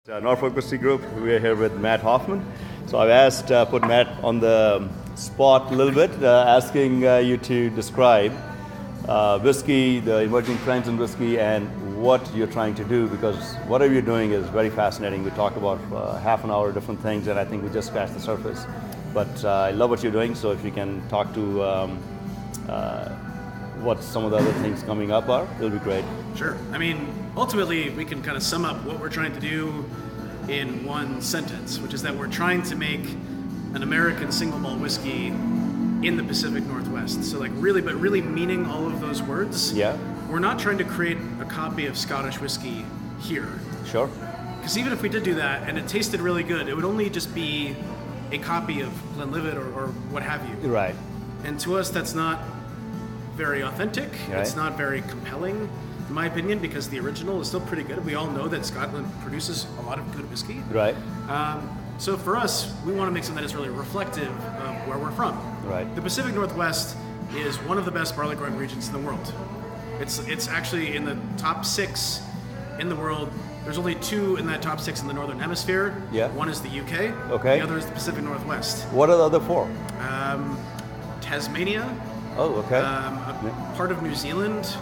Norfolk Whiskey Group. We're here with Matt Hoffman. So I've put Matt on the spot a little bit, asking you to describe whiskey, the emerging trends in whiskey, and what you're trying to do, because whatever you're doing is very fascinating. We talked about half an hour of different things, and I think we just scratched the surface. But I love what you're doing, so if you can talk to what some of the other things coming up are, it'll be great. Sure. I mean, ultimately, we can kind of sum up what we're trying to do in one sentence, which is that we're trying to make an American single malt whiskey in the Pacific Northwest. So like really meaning all of those words. Yeah. We're not trying to create a copy of Scottish whiskey here. Sure. Because even if we did do that and it tasted really good, it would only just be a copy of Glenlivet or what have you. Right. And to us, that's not very authentic. Right. It's not very compelling, in my opinion, because the original is still pretty good. We all know that Scotland produces a lot of good whiskey. Right. So for us, we want to make something that is really reflective of where we're from. Right. The Pacific Northwest is one of the best barley growing regions in the world. It's actually in the top 6 in the world. There's only 2 in that top 6 in the Northern Hemisphere. Yeah. One is the UK. Okay. The other is the Pacific Northwest. What are the other 4? Tasmania. Oh, okay. A part of New Zealand,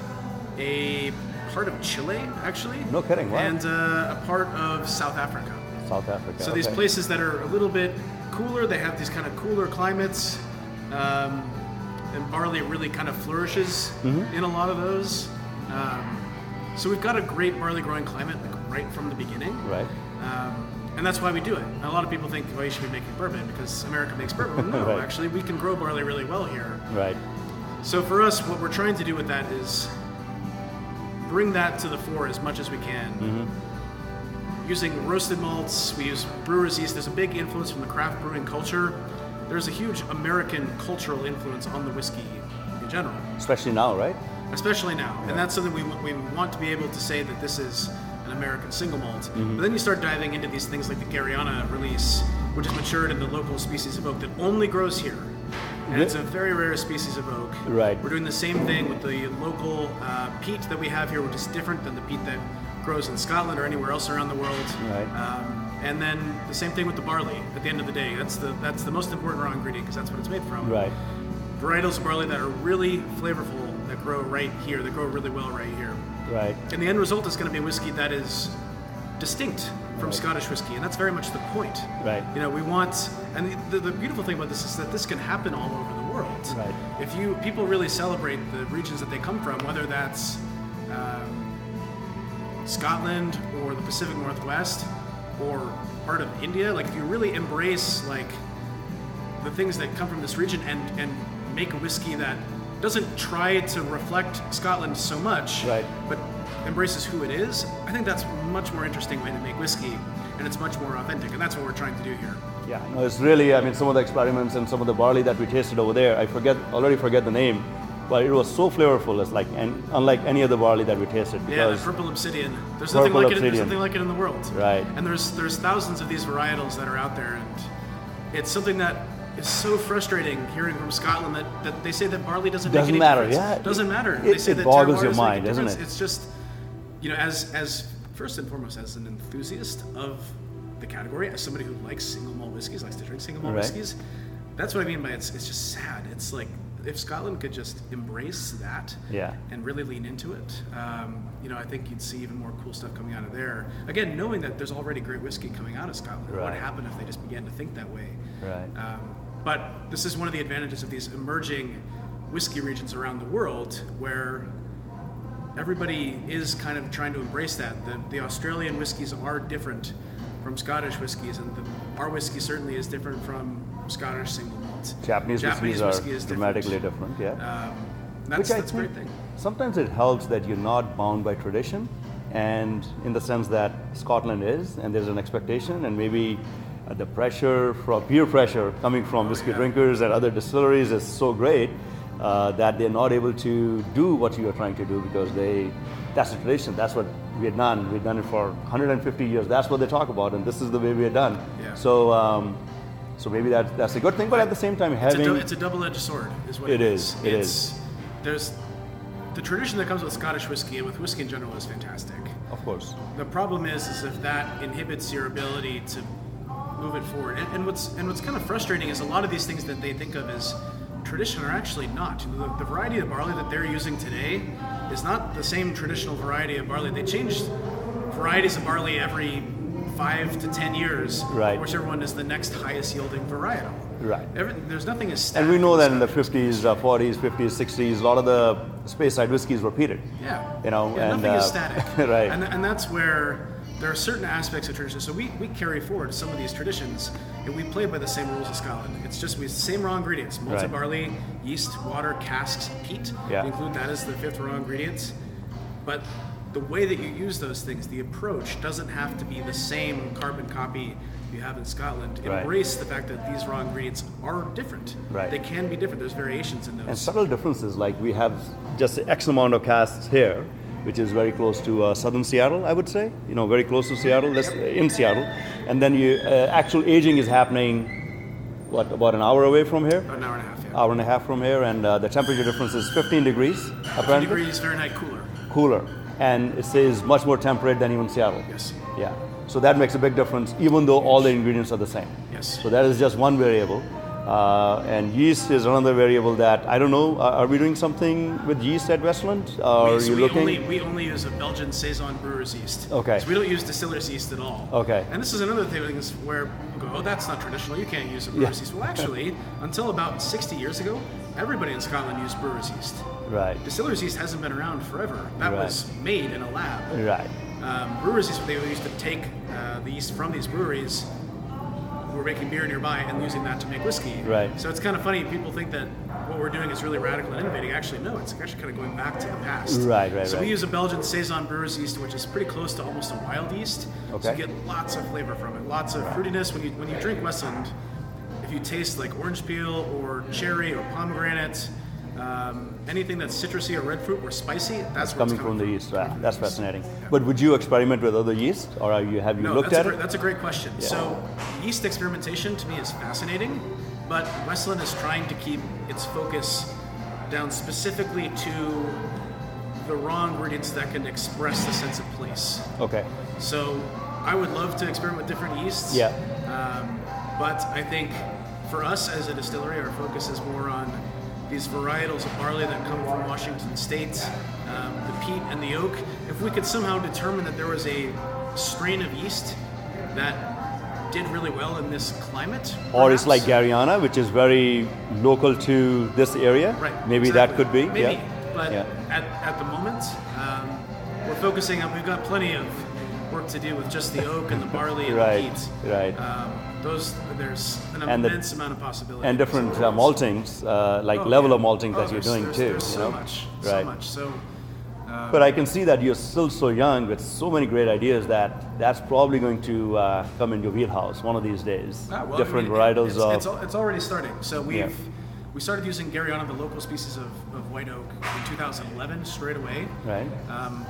a part of Chile, actually. No kidding, wow. And a part of South Africa. South Africa. So these places that are a little bit cooler, they have these kind of cooler climates, and barley really kind of flourishes in a lot of those. So we've got a great barley growing climate like right from the beginning. Right. And that's why we do it. And a lot of people think, well, you should be making bourbon because America makes bourbon. Well, no, Right. actually, we can grow barley really well here. Right. So for us, what we're trying to do with that is bring that to the fore as much as we can. Using roasted malts, we use brewer's yeast. There's a big influence from the craft brewing culture. There's a huge American cultural influence on the whiskey in general. Especially now, right? Especially now. Yeah. And that's something we want to be able to say that this is an American single malt. But then you start diving into these things like the Garyana release, which is matured in the local species of oak that only grows here. And it's a very rare species of oak. Right. We're doing the same thing with the local peat that we have here, which is different than the peat that grows in Scotland or anywhere else around the world. Right. And then the same thing with the barley. At the end of the day, that's the most important raw ingredient because that's what it's made from. Right. Varietals of barley that are really flavorful, that grow right here, that grow really well right here. Right. And the end result is going to be a whiskey that is distinct from Scottish whiskey, and that's very much the point. Right. You know, we want, and the beautiful thing about this is that this can happen all over the world. Right. If people really celebrate the regions that they come from, whether that's Scotland or the Pacific Northwest or part of India, like if you really embrace like the things that come from this region and make a whiskey that doesn't try to reflect Scotland so much, Right. but embraces who it is, I think that's a much more interesting way to make whiskey, and it's much more authentic, and that's what we're trying to do here. Yeah, no, it's really, I mean, some of the experiments and some of the barley that we tasted over there, I already forget the name, but it was so flavorful. It's like, and unlike any other barley that we tasted. Yeah, the purple obsidian. There's nothing like it. There's nothing like it in the world. Right. And there's thousands of these varietals that are out there, and it's something that is so frustrating hearing from Scotland that they say that barley doesn't make any matter. difference. Yeah, It doesn't matter. It, They say it that boggles your terroirs make a mind, doesn't difference. it? It's just, you know, as first and foremost, as an enthusiast of the category, as somebody who likes single malt whiskeys, likes to drink single malt Right. whiskeys, that's what I mean by it's just sad. It's like if Scotland could just embrace that Yeah. and really lean into it, you know, I think you'd see even more cool stuff coming out of there. Again, knowing that there's already great whiskey coming out of Scotland. What Right. would happen if they just began to think that way? Right. But this is one of the advantages of these emerging whiskey regions around the world where everybody is kind of trying to embrace that. The Australian whiskies are different from Scottish whiskies, and our whiskey certainly is different from Scottish single malt. Japanese whiskeys whiskey are is dramatically different, yeah. That's Which I a great think thing. sometimes it helps that you're not bound by tradition, and in the sense that Scotland is, and there's an expectation, and maybe the pressure, from peer pressure coming from whiskey drinkers and other distilleries is so great that they're not able to do what you are trying to do because that's the tradition. That's what we had done. We've done it for 150 years. That's what they talk about, and this is the way we are done. Yeah. So maybe that's a good thing, but at the same time, It's a double-edged sword, is what it is. It is. There's the tradition that comes with Scottish whiskey and with whiskey in general is fantastic. Of course. The problem is if that inhibits your ability to move it forward. And what's kind of frustrating is a lot of these things that they think of as tradition are actually not. The variety of barley that they're using today is not the same traditional variety of barley. They changed varieties of barley every 5 to 10 years, right. Whichever one is the next highest yielding varietal. Right. There's nothing as static. And we know that in the 50s, 40s, 50s, 60s, a lot of the Speyside whiskeys were peated. Yeah. You know, yeah, and nothing is static. right. And that's where there are certain aspects of tradition. So we carry forward some of these traditions, and we play by the same rules as Scotland. It's just we use the same raw ingredients: malted Right. barley, yeast, water, casks, peat. Yeah. We include that as the 5th raw ingredients. But the way that you use those things, the approach, doesn't have to be the same carbon copy you have in Scotland. Right. Embrace the fact that these raw ingredients are different. Right. They can be different. There's variations in those. And subtle differences, like we have just X amount of casks here, which is very close to southern Seattle, I would say. You know, very close to Seattle, that's in Seattle. And then you actual aging is happening, what, about an hour away from here? About an hour and a half, yeah. Hour and a half from here, and the temperature difference is 15 degrees, 50 apparently. degrees Fahrenheit cooler. Cooler. And it says much more temperate than even Seattle. Yes. Yeah. So that makes a big difference, even though all the ingredients are the same. Yes. So that is just one variable. And yeast is another variable that, I don't know, are we doing something with yeast at Westland? Are you looking? We only use a Belgian Saison brewer's yeast. Okay. So we don't use distiller's yeast at all. Okay. And this is another thing is where people go, oh, that's not traditional, you can't use a brewer's Yeah. yeast. Well, actually, until about 60 years ago, everybody in Scotland used brewer's yeast. Right. Distiller's yeast hasn't been around forever. That Right. was made in a lab. Right. Brewers yeast, they used to take the yeast from these breweries who were making beer nearby and using that to make whiskey. Right. So it's kind of funny, people think that what we're doing is really radical and innovating. Actually, no, it's actually kind of going back to the past. Right, right, So right. we use a Belgian Saison brewer's yeast, which is pretty close to almost a wild yeast. So Okay. you get lots of flavor from it, lots of fruitiness. When you drink Westland, if you taste like orange peel or cherry or pomegranate, anything that's citrusy or red fruit or spicy, that's where Coming it's from the from. yeast, right? That's fascinating. But would you experiment with other yeast, or have you No, looked that's at it? That's a great question. Yeah. So, yeast experimentation to me is fascinating, but Westland is trying to keep its focus down specifically to the raw ingredients that can express the sense of place. Okay. So, I would love to experiment with different yeasts. Yeah. But I think for us as a distillery, our focus is more on these varietals of barley that come from Washington State, the peat and the oak. If we could somehow determine that there was a strain of yeast that did really well in this climate, Or it's like perhaps. Gariana, which is very local to this area. Right. Maybe that exactly. could be. Maybe. Yeah. But Yeah. at the moment, we're focusing on. We've got plenty of work to do with just the oak and the barley and Right, the peat. right. There's an And the- immense amount of possibility. And different maltings, like Oh, level yeah. of malting that you're there's- doing there's- too. There's you so know? much, Right. so much. So But I can see that you're still so young with so many great ideas that that's probably going to come in your wheelhouse one of these days. well, Different I mean, varietals it's already starting. So Yeah. we started using Gariana, the local species of white oak, in 2011 straight away. Right.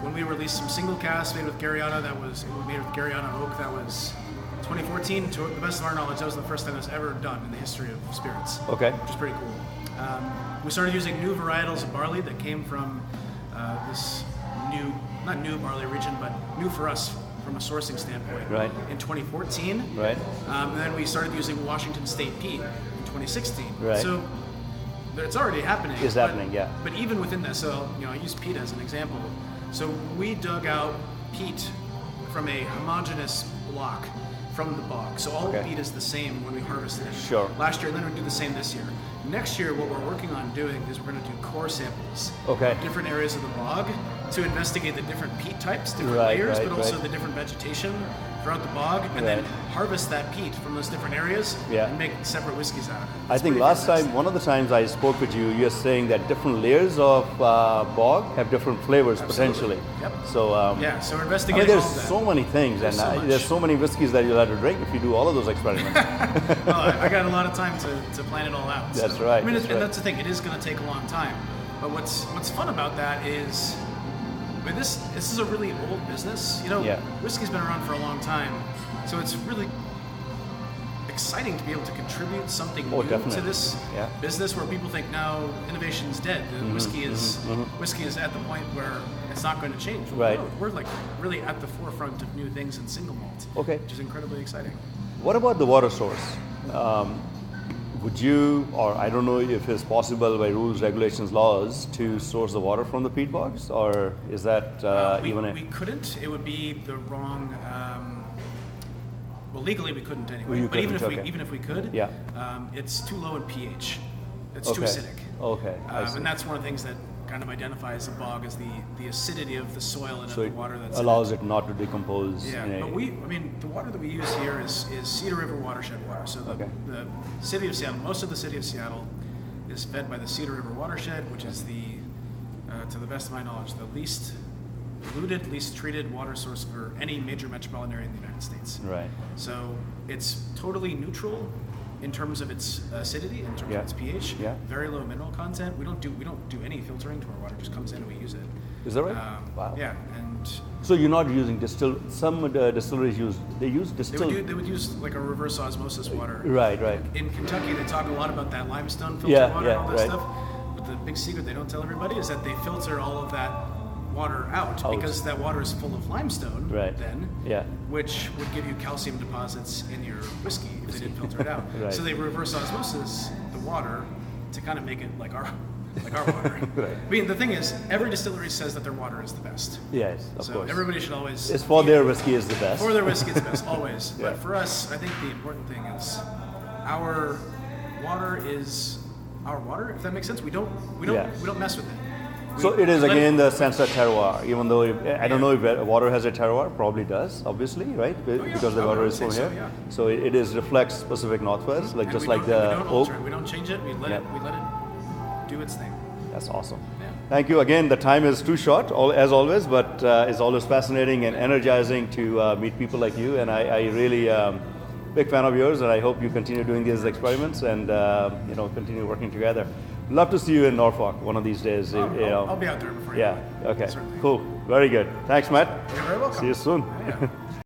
When we released some single casks made with Gariana, made with Gariana oak. That was 2014. To the best of our knowledge, that was the first time that was ever done in the history of spirits. Okay. Which is pretty cool. We started using new varietals of barley that came from this not new barley region, but new for us from a sourcing standpoint. Right. In 2014. Right. And then we started using Washington State peat in 2016. Right. So it's already happening. It's happening, yeah. But even within that, so I use peat as an example. So we dug out peat from a homogeneous block from the bog. So all Okay. peat is the same when we harvested it. Sure. Last year, and then we do the same this year. Next year, what we're working on doing is we're going to do core samples Okay. of different areas of the bog to investigate the different peat types, different Right, layers, right, but also right. the different vegetation throughout the bog, and then Right. harvest that peat from those different areas Yeah. and make separate whiskeys out of it. I It's think pretty last fantastic. time, one of the times I spoke with you, you're saying that different layers of bog have different flavors potentially. Yep. So Yeah, so we're I investigating mean, there's all of that. so many things, There's so and much. there's so many whiskeys that you'll have to drink if you do all of those experiments. Well, I got a lot of time to plan it all out. That's right, I mean, that's and right. that's the thing. It is going to take a long time. But what's fun about that is, I mean, this is a really old business. You know, Yeah. whiskey's been around for a long time, so it's really exciting to be able to contribute something Oh, new to definitely. this Yeah. business where people think now innovation's dead. The whiskey is at the point where it's not going to change. Well, Right. no, we're like really at the forefront of new things in single malt, Okay. which is incredibly exciting. What about the water source? Would you, or I don't know if it's possible by rules, regulations, laws to source the water from the peat bogs, or is that We couldn't. It would be the wrong. Well, legally we couldn't anyway. Well, you but even if couldn't, we okay. even if we could, Yeah. It's too low in pH. It's too Okay. acidic. Okay, I see. And that's one of the things that kind of identifies a bog as the acidity of the soil and So of it the water that's allows it not to decompose. Yeah, in a- but the water that we use here is Cedar River watershed water. So Okay. the city of Seattle, most of the city of Seattle is fed by the Cedar River watershed, which is to the best of my knowledge, the least polluted, least treated water source for any major metropolitan area in the United States. Right. So it's totally neutral in terms of its acidity, in terms Yeah. of its pH. Yeah. Very low mineral content. We don't do any filtering to our water. It just comes in and we use it. Is that right? Wow. Yeah, and So you're not using some distilleries use distilled. they would use like a reverse osmosis water. Right, right. In Kentucky, they talk a lot about that limestone filter Yeah, water yeah, and all that right. stuff. But the big secret they don't tell everybody is that they filter all of that water out Out. because that water is full of limestone. Right. Then, Yeah. which would give you calcium deposits in your whiskey if they didn't filter it out. Right. So they reverse osmosis the water to kind of make it like our water. Right. I mean, the thing is, every distillery says that their water is the best. Yes, of so course. everybody should always. It's for their whiskey is the best. For their whiskey, it's best, always. Yeah. But for us, I think the important thing is our water is our water. If that makes sense, we don't Yeah. mess with it. So it is let again the sense of terroir, even though I don't know if water has a terroir, probably does, obviously, right? yeah. Because the I water would is say from so, here. yeah. So it is reflects Pacific Northwest, like And just we like don't- we the don't oak. alter it. We don't change it. We let Yeah. it do its thing. That's awesome. Yeah. Thank you again. The time is too short, as always, but it's always fascinating and energizing to meet people like you. And I really big fan of yours, and I hope you continue doing these experiments and continue working together. Love to see you in Norfolk one of these days. I'll be out there before you. Yeah. know it. Okay. Certainly. Cool. Very good. Thanks, Matt. You're very welcome. See you soon. Yeah.